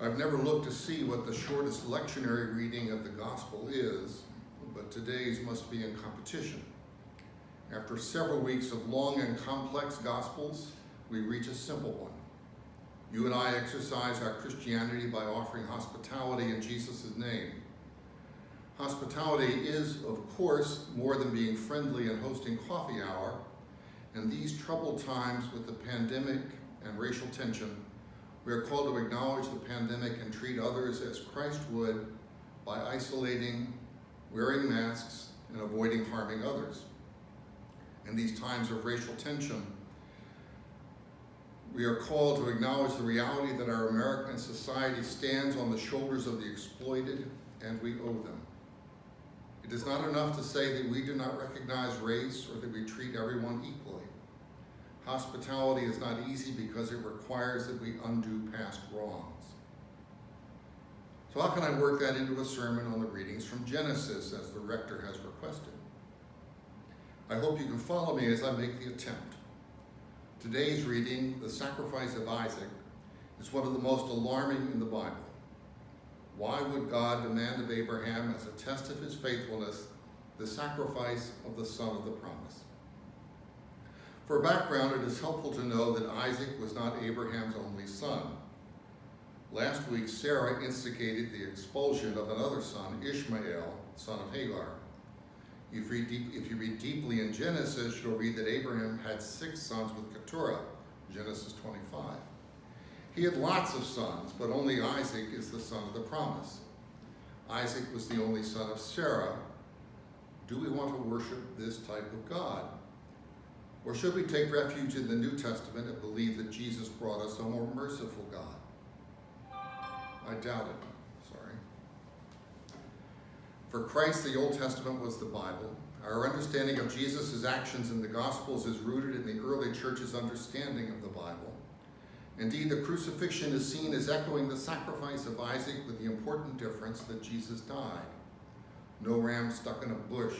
I've never looked to see what the shortest lectionary reading of the gospel is, but today's must be in competition. After several weeks of long and complex gospels, we reach a simple one. You and I exercise our Christianity by offering hospitality in Jesus' name. Hospitality is, of course, more than being friendly and hosting coffee hour. In these troubled times with the pandemic and racial tension, we are called to acknowledge the pandemic and treat others as Christ would by isolating, wearing masks, and avoiding harming others. In these times of racial tension, we are called to acknowledge the reality that our American society stands on the shoulders of the exploited, and we owe them. It is not enough to say that we do not recognize race or that we treat everyone equally. Hospitality is not easy because it requires that we undo past wrongs. So how can I work that into a sermon on the readings from Genesis as the rector has requested? I hope you can follow me as I make the attempt. Today's reading, the sacrifice of Isaac, is one of the most alarming in the Bible. Why would God demand of Abraham, as a test of his faithfulness, the sacrifice of the son of the promise? For background, it is helpful to know that Isaac was not Abraham's only son. Last week, Sarah instigated the expulsion of another son, Ishmael, son of Hagar. If you read deeply in Genesis, you'll read that Abraham had 6 sons with Keturah, Genesis 25. He had lots of sons, but only Isaac is the son of the promise. Isaac was the only son of Sarah. Do we want to worship this type of God? Or should we take refuge in the New Testament and believe that Jesus brought us a more merciful God? I doubt it, sorry. For Christ, the Old Testament was the Bible. Our understanding of Jesus' actions in the Gospels is rooted in the early church's understanding of the Bible. Indeed, the crucifixion is seen as echoing the sacrifice of Isaac with the important difference that Jesus died. No ram stuck in a bush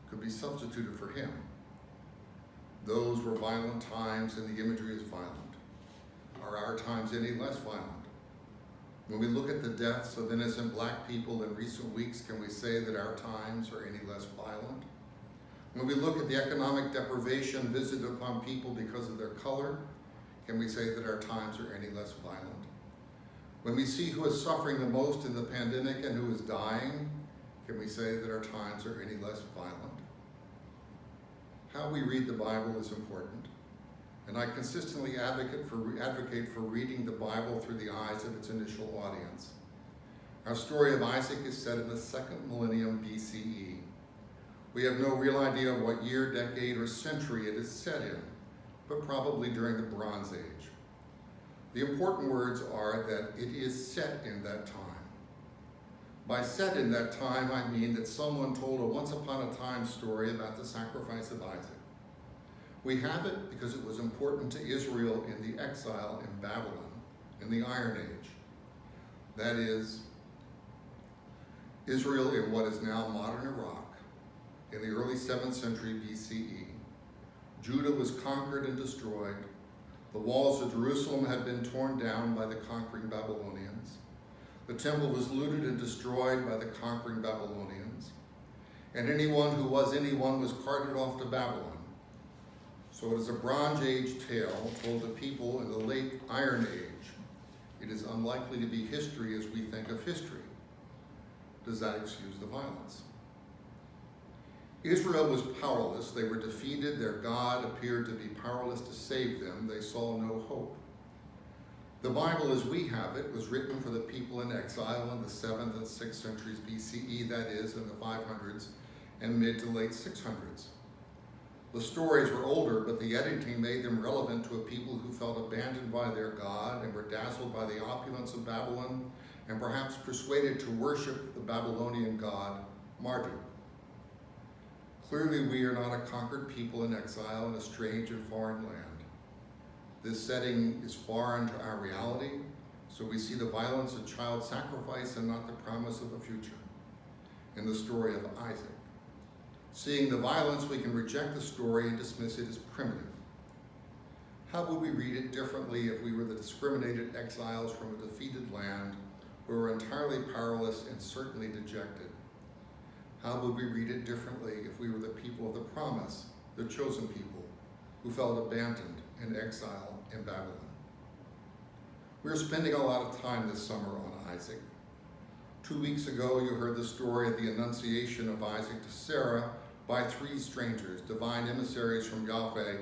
could be substituted for him. Those were violent times, and the imagery is violent. Are our times any less violent? When we look at the deaths of innocent black people in recent weeks, can we say that our times are any less violent? When we look at the economic deprivation visited upon people because of their color, can we say that our times are any less violent? When we see who is suffering the most in the pandemic and who is dying, can we say that our times are any less violent? How we read the Bible is important, and I consistently advocate for reading the Bible through the eyes of its initial audience. Our story of Isaac is set in the 2nd millennium BCE. We have no real idea of what year, decade, or century it is set in, but probably during the Bronze Age. The important words are that it is set in that time. By set in that time, I mean that someone told a once-upon-a-time story about the sacrifice of Isaac. We have it because it was important to Israel in the exile in Babylon, in the Iron Age. That is, Israel in what is now modern Iraq, in the early 7th century BCE. Judah was conquered and destroyed. The walls of Jerusalem had been torn down by the conquering Babylonians. The temple was looted and destroyed by the conquering Babylonians. And anyone who was anyone was carted off to Babylon. So it is a Bronze Age tale told to people in the late Iron Age. It is unlikely to be history as we think of history. Does that excuse the violence? Israel was powerless. They were defeated. Their God appeared to be powerless to save them. They saw no hope. The Bible as we have it was written for the people in exile in the 7th and 6th centuries BCE, that is, in the 500s and mid to late 600s. The stories were older, but the editing made them relevant to a people who felt abandoned by their God and were dazzled by the opulence of Babylon and perhaps persuaded to worship the Babylonian god Marduk. Clearly, we are not a conquered people in exile in a strange and foreign land. This setting is foreign to our reality, so we see the violence of child sacrifice and not the promise of a future in the story of Isaac. Seeing the violence, we can reject the story and dismiss it as primitive. How would we read it differently if we were the discriminated exiles from a defeated land who were entirely powerless and certainly dejected? How would we read it differently if we were the people of the promise, the chosen people, who felt abandoned in exile in Babylon? We're spending a lot of time this summer on Isaac. 2 weeks ago, you heard the story of the annunciation of Isaac to Sarah by 3 strangers, divine emissaries from Yahweh,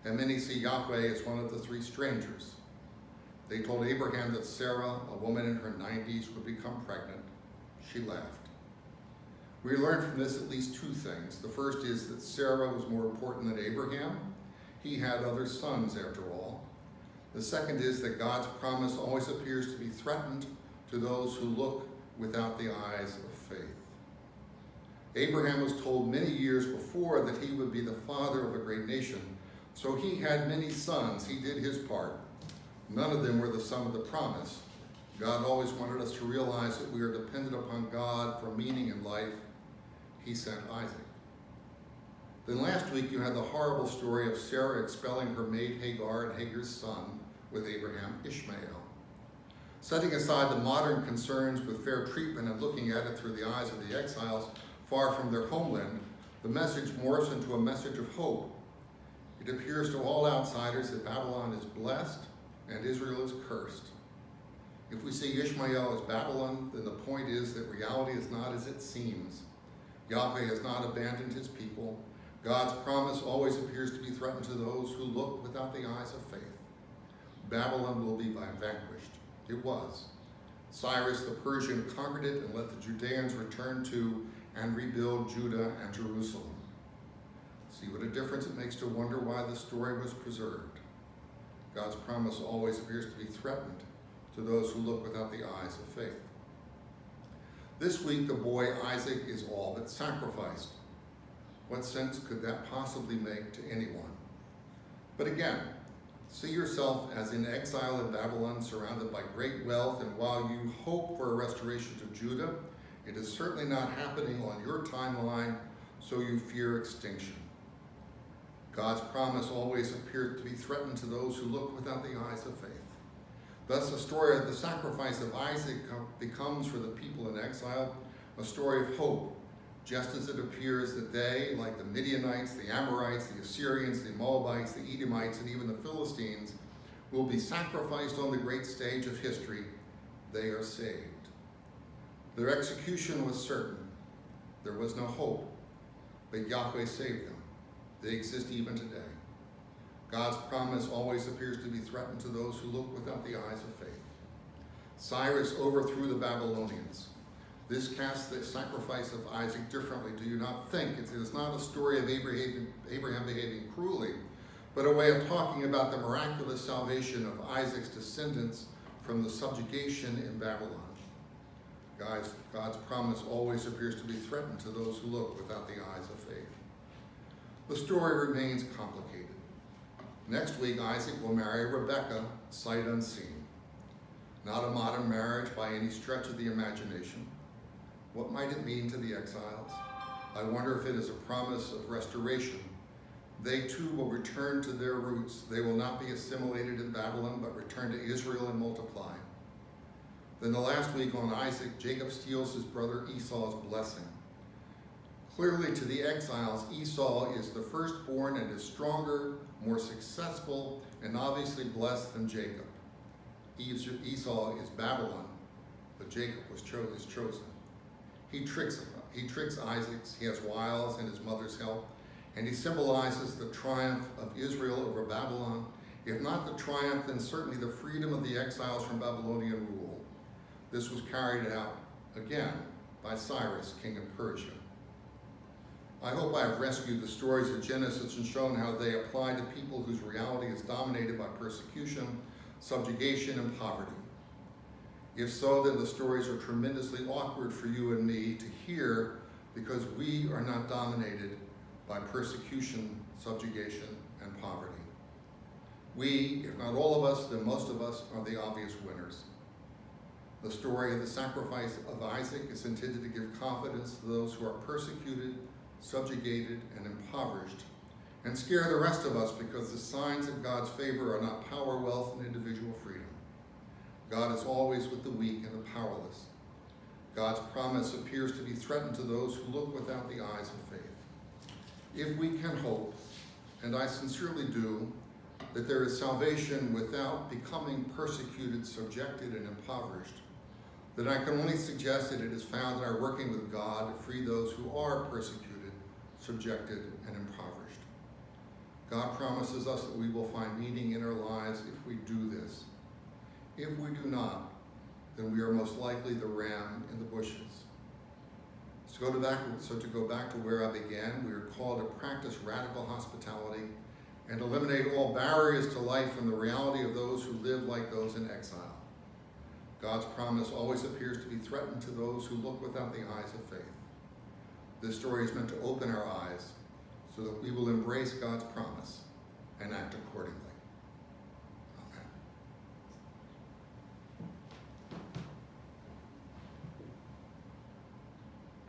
and many see Yahweh as one of the 3 strangers. They told Abraham that Sarah, a woman in her 90s, would become pregnant. She laughed. We learned from this at least 2 things. The first is that Sarah was more important than Abraham. He had other sons, after all. The second is that God's promise always appears to be threatened to those who look without the eyes of faith. Abraham was told many years before that he would be the father of a great nation, so he had many sons. He did his part. None of them were the son of the promise. God always wanted us to realize that we are dependent upon God for meaning in life. He sent Isaac. Then last week you had the horrible story of Sarah expelling her maid Hagar and Hagar's son with Abraham, Ishmael. Setting aside the modern concerns with fair treatment and looking at it through the eyes of the exiles far from their homeland, the message morphs into a message of hope. It appears to all outsiders that Babylon is blessed and Israel is cursed. If we see Ishmael as Babylon, then the point is that reality is not as it seems. Yahweh has not abandoned his people. God's promise always appears to be threatened to those who look without the eyes of faith. Babylon will be vanquished. It was. Cyrus the Persian conquered it and let the Judeans return to and rebuild Judah and Jerusalem. See what a difference it makes to wonder why the story was preserved. God's promise always appears to be threatened to those who look without the eyes of faith. This week, the boy Isaac is all but sacrificed. What sense could that possibly make to anyone? But again, see yourself as in exile in Babylon, surrounded by great wealth, and while you hope for a restoration to Judah, it is certainly not happening on your timeline, so you fear extinction. God's promise always appears to be threatened to those who look without the eyes of faith. Thus, the story of the sacrifice of Isaac becomes for the people in exile a story of hope, just as it appears that they, like the Midianites, the Amorites, the Assyrians, the Moabites, the Edomites, and even the Philistines, will be sacrificed on the great stage of history. They are saved. Their execution was certain. There was no hope, but Yahweh saved them. They exist even today. God's promise always appears to be threatened to those who look without the eyes of faith. Cyrus overthrew the Babylonians. This casts the sacrifice of Isaac differently, do you not think? It is not a story of Abraham behaving cruelly, but a way of talking about the miraculous salvation of Isaac's descendants from the subjugation in Babylon. God's promise always appears to be threatened to those who look without the eyes of faith. The story remains complicated. Next week, Isaac will marry Rebekah, sight unseen. Not a modern marriage by any stretch of the imagination. What might it mean to the exiles? I wonder if it is a promise of restoration. They too will return to their roots. They will not be assimilated in Babylon, but return to Israel and multiply. Then the last week on Isaac, Jacob steals his brother Esau's blessing. Clearly to the exiles, Esau is the firstborn and is stronger, more successful, and obviously blessed than Jacob. Esau is Babylon, but Jacob is chosen. He tricks Isaac, he has wiles and his mother's help, and he symbolizes the triumph of Israel over Babylon. If not the triumph, then certainly the freedom of the exiles from Babylonian rule. This was carried out, again, by Cyrus, king of Persia. I hope I have rescued the stories of Genesis and shown how they apply to people whose reality is dominated by persecution, subjugation, and poverty. If so, then the stories are tremendously awkward for you and me to hear because we are not dominated by persecution, subjugation, and poverty. We, if not all of us, then most of us, are the obvious winners. The story of the sacrifice of Isaac is intended to give confidence to those who are persecuted, subjugated, and impoverished, and scare the rest of us because the signs of God's favor are not power, wealth, and individual freedom. God is always with the weak and the powerless. God's promise appears to be threatened to those who look without the eyes of faith. If we can hope, and I sincerely do, that there is salvation without becoming persecuted, subjected, and impoverished, then I can only suggest that it is found in our working with God to free those who are persecuted, subjected, and impoverished. God promises us that we will find meaning in our lives if we do this. If we do not, then we are most likely the ram in the bushes. So to go back to where I began, we are called to practice radical hospitality and eliminate all barriers to life and the reality of those who live like those in exile. God's promise always appears to be threatened to those who look without the eyes of faith. This story is meant to open our eyes so that we will embrace God's promise and act accordingly.